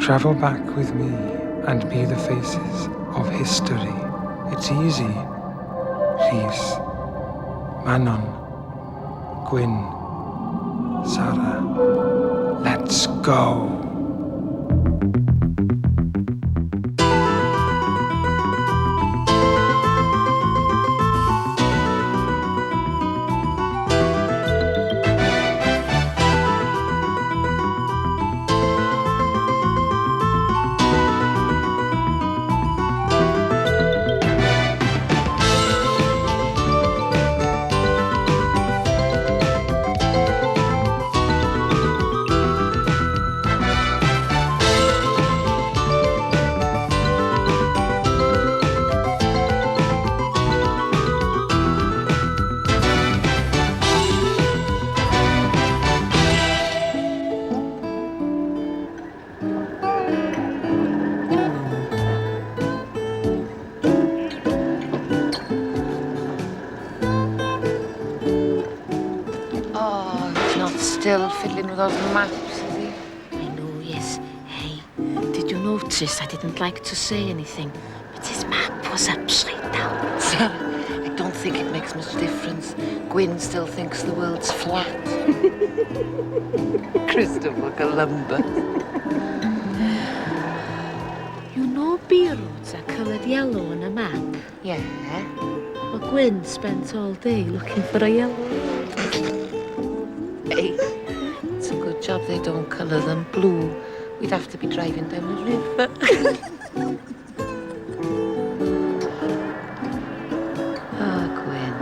Travel back with me and be the faces of history. It's easy. Rhys, Manon, Gwyn, Sarah. Let's go. Still fiddling with those maps, is he? I know, yes. Hey, did you notice I didn't like to say anything, but his map was upside down? Sarah, I don't think it makes much difference. Gwyn still thinks the world's flat. Christopher Columbus. You know beer roads are coloured yellow on a map? Yeah. Well, Gwyn spent all day looking for a yellow road. Hey, it's a good job they don't colour them blue. We'd have to be driving down the river. Ah, Gwyn.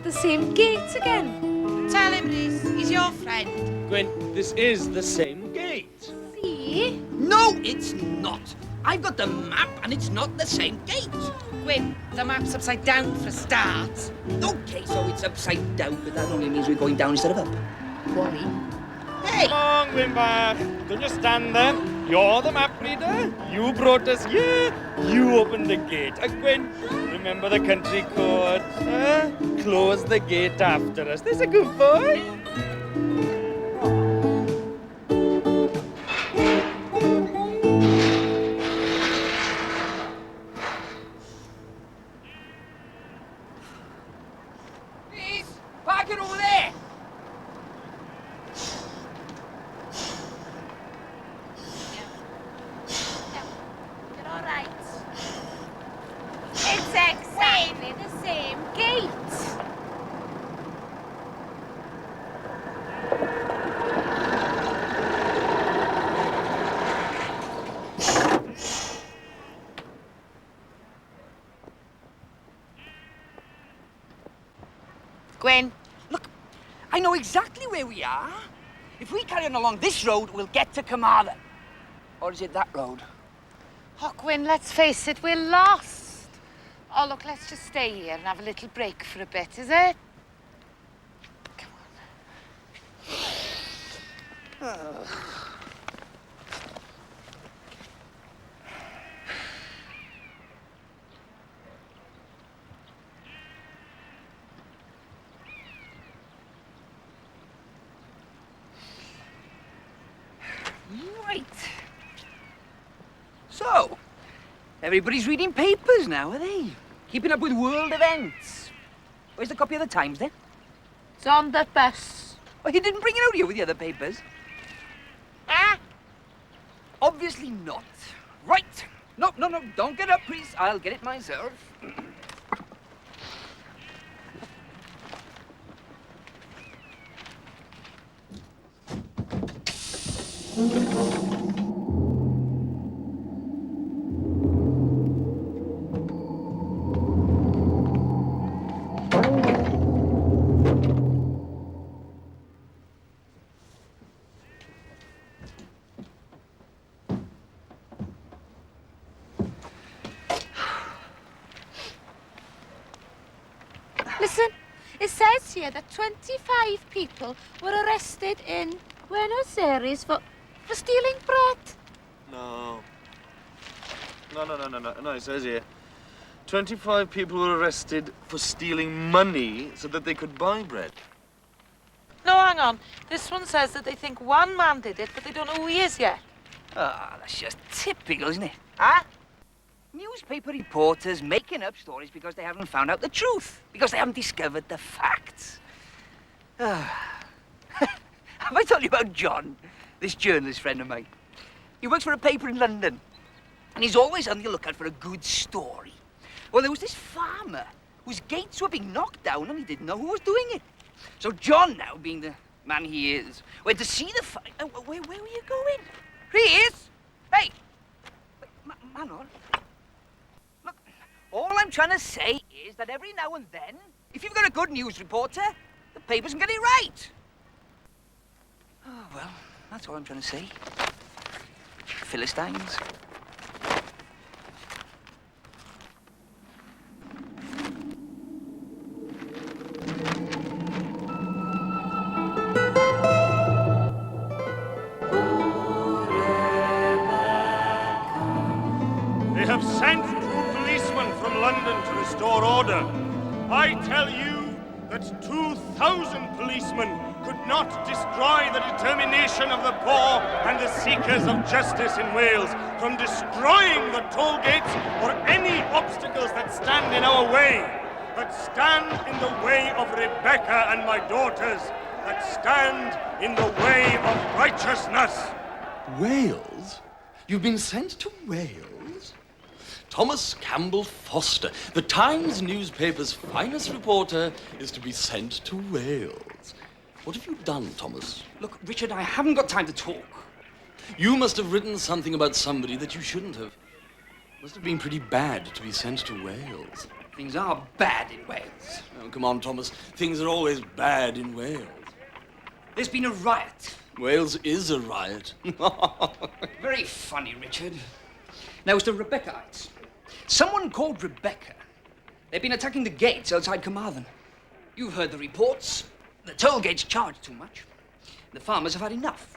The same gate again. Tell him, Rhys. He's your friend. Gwyn, this is the same gate. See? No, it's not. I've got the map and it's not the same gate. Gwyn, the map's upside down for a start. Okay, so it's upside down, but that only means we're going down instead of up. Wally. Hey! Come on, Gwynbach. Don't just stand there. You're the map reader. You brought us here. You opened the gate. Gwyn, remember the country code. Close the gate after us. There's a good boy. Rhys, park it over there. You're all right. It's exactly the same gate. Gwyn. Look, I know exactly where we are. If we carry on along this road, we'll get to Carmarthen. Or is it that road? Oh, Gwyn, let's face it, we're lost. Oh, look, let's just stay here and have a little break for a bit, is it? Come on. Right. So, everybody's reading papers now, are they? Keeping up with world events. Where's the copy of the Times, then? It's on the bus. Oh, you didn't bring it out here with the other papers? Ah? Obviously not. Right. No, don't get up, please. I'll get it myself. It says here that 25 people were arrested in Buenos Aires for stealing bread. No. No, it says here. 25 people were arrested for stealing money so that they could buy bread. No, hang on. This one says that they think one man did it, but they don't know who he is yet. Ah, that's just typical, isn't it? Huh? Newspaper reporters making up stories because they haven't found out the truth, because they haven't discovered the facts. Have I told you about John, this journalist friend of mine? He works for a paper in London, and he's always on the lookout for a good story. Well, there was this farmer whose gates were being knocked down, and he didn't know who was doing it. So John, now being the man he is, went to see the fight. Where were you going? Here he is. Hey, Manon. Look, all I'm trying to say is that every now and then, if you've got a good news reporter, the papers can get it right. Oh, well, that's all I'm trying to say. Philistines. They have sent 2 policemen from London to restore order. I tell you that 2,000 policemen could not destroy the determination of the poor and the seekers of justice in Wales from destroying the toll gates or any obstacles that stand in our way, that stand in the way of Rebecca and my daughters, that stand in the way of righteousness. Wales? You've been sent to Wales? Thomas Campbell Foster, the Times newspaper's finest reporter, is to be sent to Wales. What have you done, Thomas? Look, Richard, I haven't got time to talk. You must have written something about somebody that you shouldn't have. Must have been pretty bad to be sent to Wales. Things are bad in Wales. Oh, come on, Thomas. Things are always bad in Wales. There's been a riot. Wales is a riot. Very funny, Richard. Now, it's the Rebecca'ites. Someone called Rebecca. They've been attacking the gates outside Carmarthen. You've heard the reports. The toll gates charge too much. The farmers have had enough.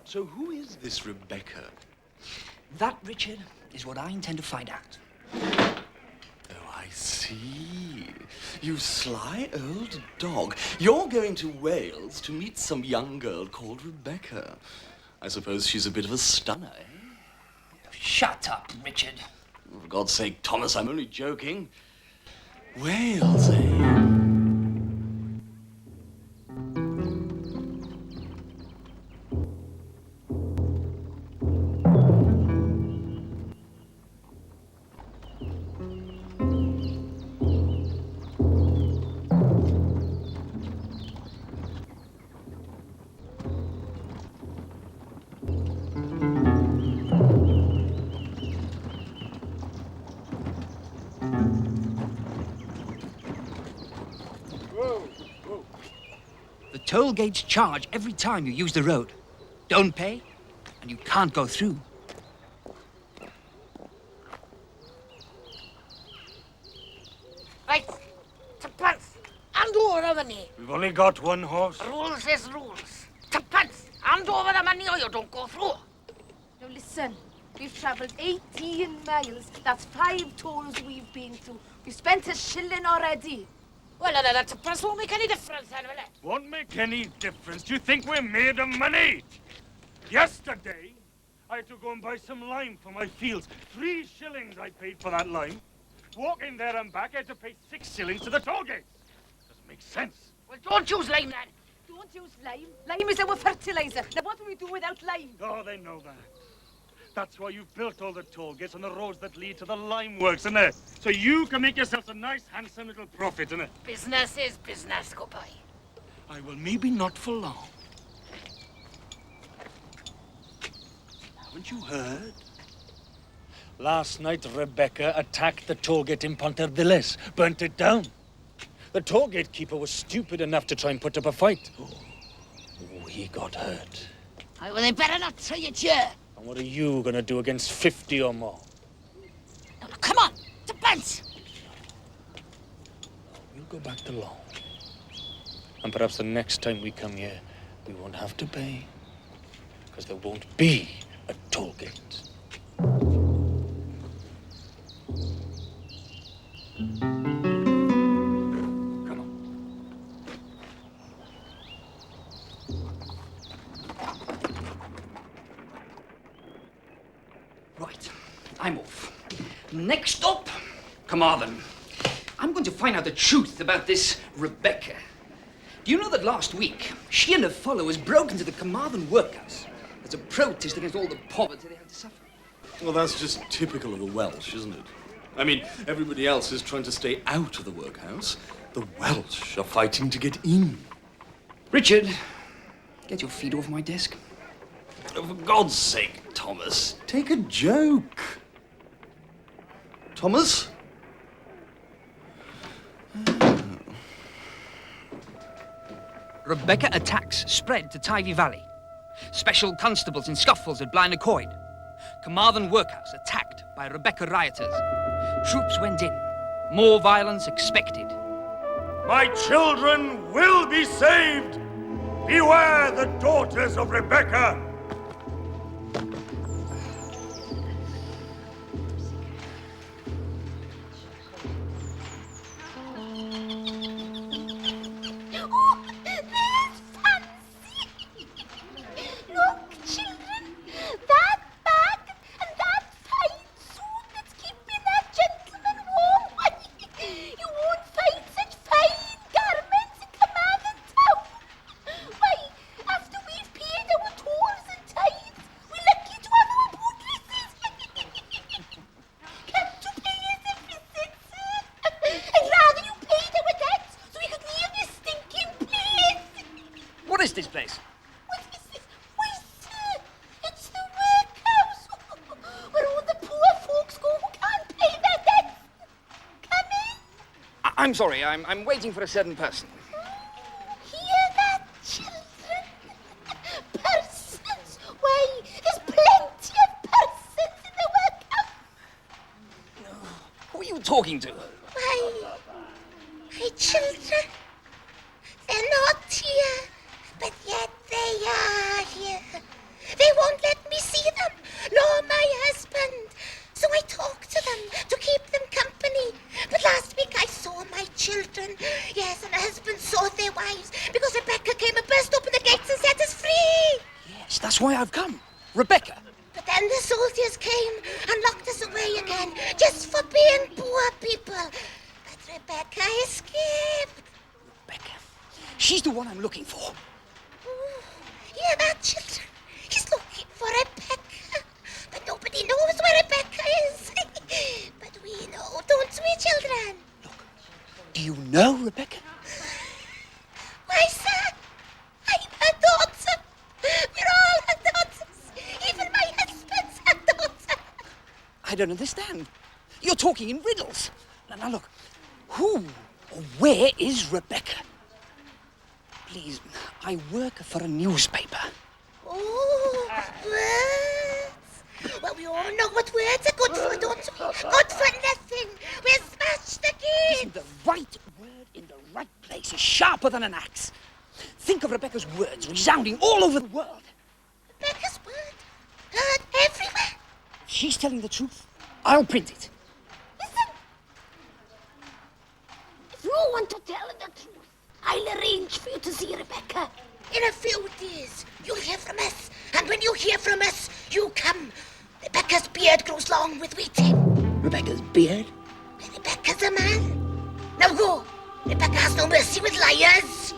So who is this Rebecca? That, Richard, is what I intend to find out. Oh, I see. You sly old dog. You're going to Wales to meet some young girl called Rebecca. I suppose she's a bit of a stunner, eh? Shut up, Richard. Oh, for God's sake, Thomas, I'm only joking. Wales, eh? The toll gates charge every time you use the road. Don't pay, and you can't go through. Right, tuppence, hand over the money. We've only got one horse. Rules is rules. Tuppence, hand over the money or you don't go through. Now listen, we've travelled 18 miles. That's 5 tolls we've been through. We've spent a shilling already. Well, that tuppence won't make any difference, then, will it? Won't make any difference. Do you think we're made of money? Yesterday, I had to go and buy some lime for my fields. 3 shillings I paid for that lime. Walking there and back, I had to pay 6 shillings to the toll gates. Doesn't make sense. Well, don't use lime, then. Don't use lime. Lime is our fertiliser. Now what do we do without lime? Oh, they know that. That's why you've built all the toll gates on the roads that lead to the lime works, isn't it? So you can make yourselves a nice, handsome little profit, isn't it? Business is business, goodbye. I will maybe not for long. Haven't you heard? Last night, Rebecca attacked the toll gate in Pontarddulais, burnt it down. The toll gate keeper was stupid enough to try and put up a fight. Oh, he got hurt. Well, they better not try it here. And what are you going to do against 50 or more? Now, come on, tuppence. We'll go back to law. And perhaps the next time we come here, we won't have to pay. Because there won't be a toll gate. Come on. Right, I'm off. Next stop, Carmarthen. I'm going to find out the truth about this Rebecca. Do you know that last week, she and her followers broke into the Carmarthen workhouse as a protest against all the poverty they had to suffer? Well, that's just typical of the Welsh, isn't it? I mean, everybody else is trying to stay out of the workhouse. The Welsh are fighting to get in. Richard, get your feet off my desk. Oh, for God's sake, Thomas, take a joke. Thomas? Rebecca attacks spread to Tyvee Valley. Special constables in scuffles at Blaen y Coed. Carmarthen workhouse attacked by Rebecca rioters. Troops went in. More violence expected. My children will be saved! Beware the daughters of Rebecca! What is this place? What is this? Why, sir, it's the workhouse where all the poor folks go who can't pay their debts. Come in. I'm sorry, I'm waiting for a certain person. Hear that, children? Persons. Why, there's plenty of persons in the workhouse. Who are you talking to? Why, my children, they're not here. But yet they are here. They won't let me see them, nor my husband. So I talk to them to keep them company. But last week I saw my children. Yes, and the husbands saw their wives because Rebecca came and burst open the gates and set us free. Yes, that's why I've come. Rebecca. But then the soldiers came and locked us away again, just for being poor people. But Rebecca escaped. Rebecca. She's the one I'm looking for. Hear that, children? He's looking for Rebecca. But nobody knows where Rebecca is. But we know, don't we, children? Look, do you know Rebecca? Why, sir, I'm her daughter. We're all her daughters. Even my husband's her daughter. I don't understand. You're talking in riddles. Now look, who or where is Rebecca? Please, I work for a newspaper. Oh, words. Well, we all know what words are good for, don't we? Good for nothing. We'll smash the gate. Listen, the right word in the right place is sharper than an axe. Think of Rebecca's words resounding all over the world. Rebecca's word heard everywhere. If she's telling the truth, I'll print it. Listen. If you want to tell the truth, I'll arrange for you to see Rebecca. In a few days, you'll hear from us. And when you hear from us, you come. Rebecca's beard grows long with waiting. Rebecca's beard? Rebecca's a man. Now go. Rebecca has no mercy with liars.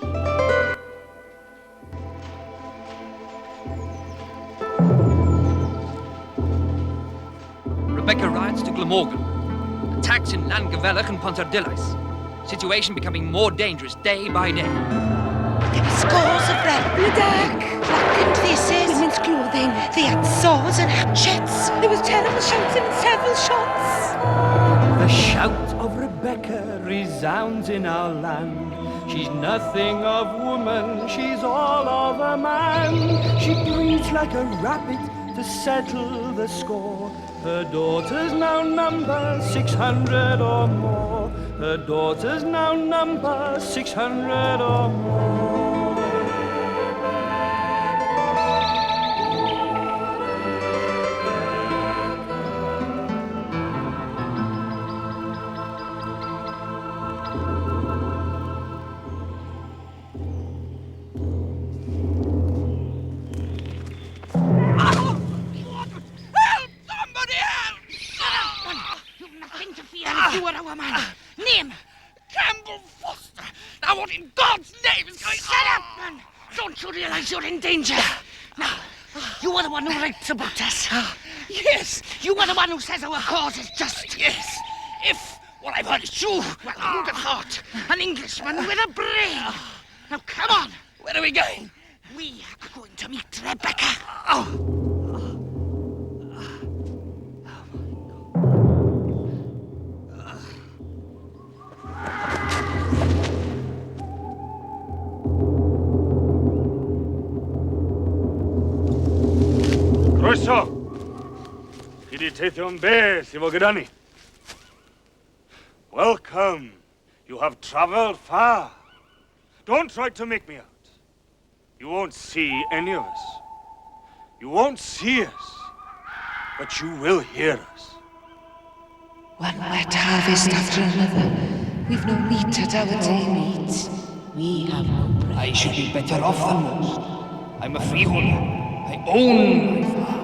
Rebecca rides to Glamorgan. Attacks in Llangefellach and Pontarddulais. Situation becoming more dangerous day by day. There were scores of them. In the dark, blackened faces, women's clothing. They had swords and hatchets. There was terrible shouting and several shots. The shout of Rebecca resounds in our land. She's nothing of woman, she's all of a man. She breathes like a rabbit to settle the score. Her daughters now number 600 or more. Her daughters now number 600 or more. You are our man. Name? Campbell Foster. Now what in God's name is going on? Shut up, man. Don't you realize you're in danger? Now, you are the one who writes about us. Yes. You are the one who says our cause is just. Yes. If what I've heard is true, well, who'd have thought? An Englishman with a brain. Now, come on. Where are we going? We are going to meet Rebecca. Croeso! Chi di teithio yn beth I fo gyda ni? Welcome. You have traveled far. Don't try to make me out. You won't see any of us. You won't see us. But you will hear us. One wet harvest after another. We've no meat at our day meat. We have no bread. I should be better off than most. I'm a freeholder. I own my farm.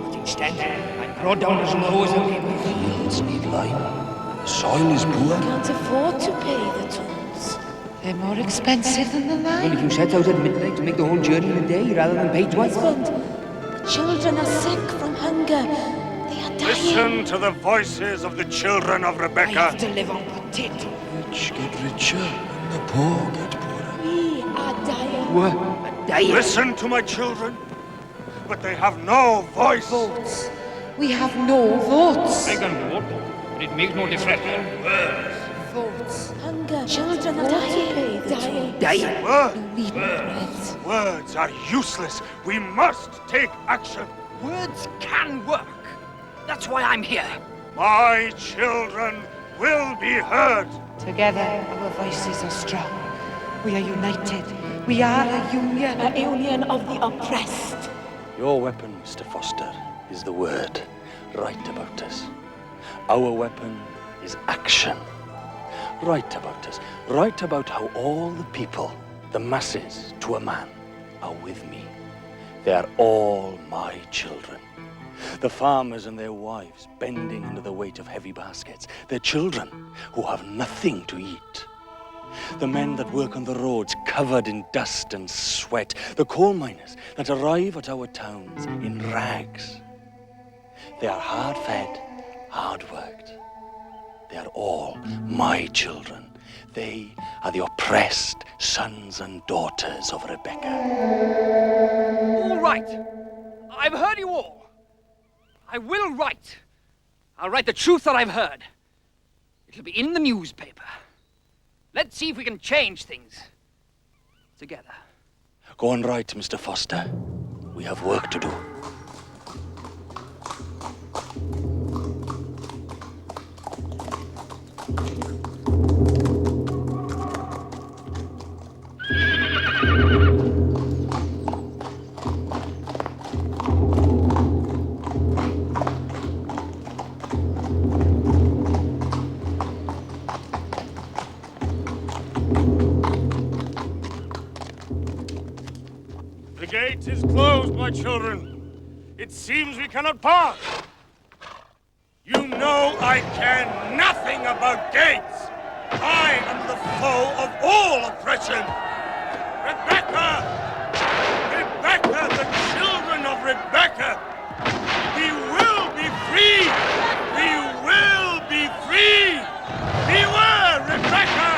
But instead, I'm brought down as low as a labor. Fields need lime. The soil is poor. Can't afford to pay the tolls. They're more expensive than the Well, lime. if you set out at midnight to make the whole journey in a day rather than pay twice. The children are sick from hunger. They are dying. Listen to the voices of the children of I Rebecca. have to live on potato. Rich get richer and the poor get poorer. We are dying. Listen to my children. But they have no voice. Votes. We have no votes. I can vote, but it makes no difference. Votes. Hunger. Children are dying. Dying. Words. No meat, no bread. Words are useless. We must take action. Words can work. That's why I'm here. My children will be heard. Together, our voices are strong. We are united. We are a union. A union of the oppressed. Your weapon, Mr. Foster, is the word. Write about us. Our weapon is action. Write about us. Write about how all the people, the masses to a man, are with me. They are all my children. The farmers and their wives bending under the weight of heavy baskets. Their children who have nothing to eat. The men that work on the roads covered in dust and sweat. The coal miners that arrive at our towns in rags. They are hard-fed, hard-worked. They are all my children. They are the oppressed sons and daughters of Rebecca. All right. I've heard you all. I will write. I'll write the truth that I've heard. It'll be in the newspaper. Let's see if we can change things. Together. Go on right, Mr. Foster. We have work to do. The gate is closed, my children. It seems we cannot pass. You know I care nothing about gates. I am the foe of all oppression. Rebecca! Rebecca, the children of Rebecca! We will be free! We will be free! Beware, Rebecca!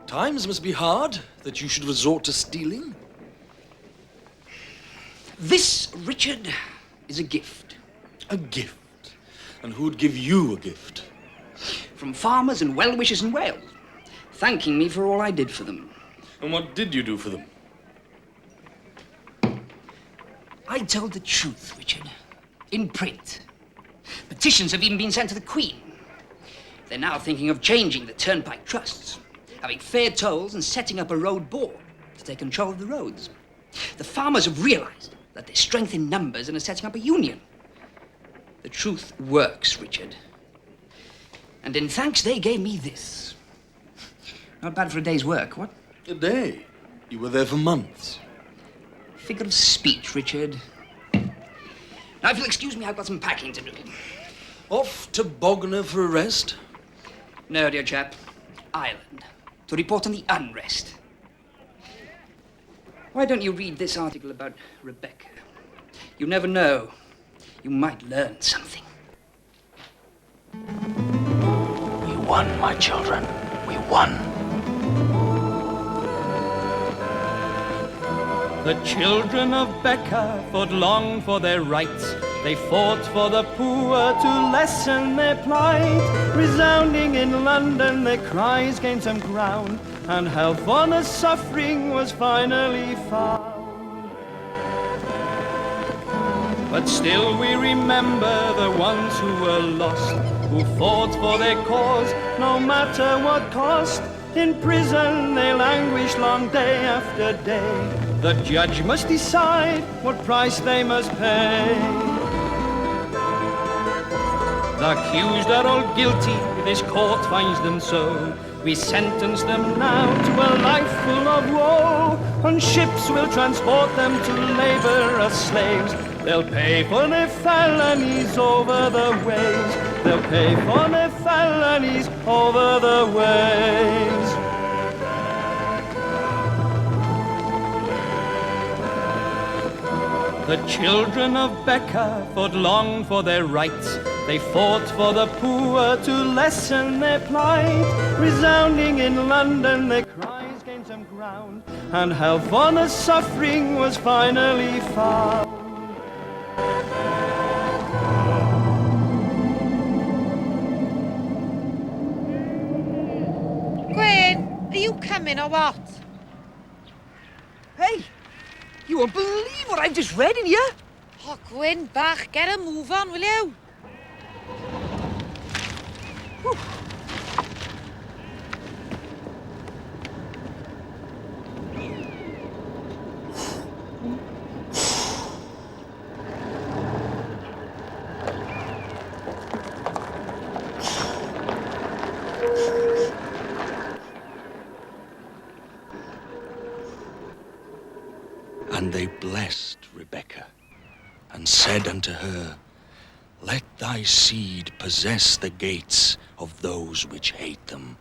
Times must be hard that you should resort to stealing. This, Richard, is a gift. A gift? And who'd give you a gift? From farmers and well-wishers in Wales, thanking me for all I did for them. And what did you do for them? I told the truth, Richard. In print. Petitions have even been sent to the Queen. They're now thinking of changing the turnpike trusts, having fair tolls and setting up a road board to take control of the roads. The farmers have realized that there's strength in numbers and are setting up a union. The truth works, Richard. And in thanks, they gave me this. Not bad for a day's work, what? A day? You were there for months. Figure of speech, Richard. Now, if you'll excuse me, I've got some packing to do. Off to Bognor for a rest? No, dear chap. Ireland. To report on the unrest. Why don't you read this article about Rebecca? You never know. You might learn something. We won, my children. We won. The children of Becca fought long for their rights. They fought for the poor to lessen their plight. Resounding in London, their cries gained some ground, and help for the suffering was finally found. But still we remember the ones who were lost, who fought for their cause, no matter what cost. In prison they languished long day after day. The judge must decide what price they must pay. The accused are all guilty, this court finds them so. We sentence them now to a life full of woe. On ships we'll transport them to labor as slaves. They'll pay for their felonies over the waves. They'll pay for their felonies over the waves. The children of Becca fought long for their rights. They fought for the poor to lessen their plight. Resounding in London, their cries gained some ground, and help for the suffering was finally found. Gwen, are you coming or what? Hey, you won't believe what I've just read in here. Oh, Gwen, bach, get a move on, will you? Whew. And they blessed Rebekah, and said unto her, Let thy seed possess the gates of those which hate them,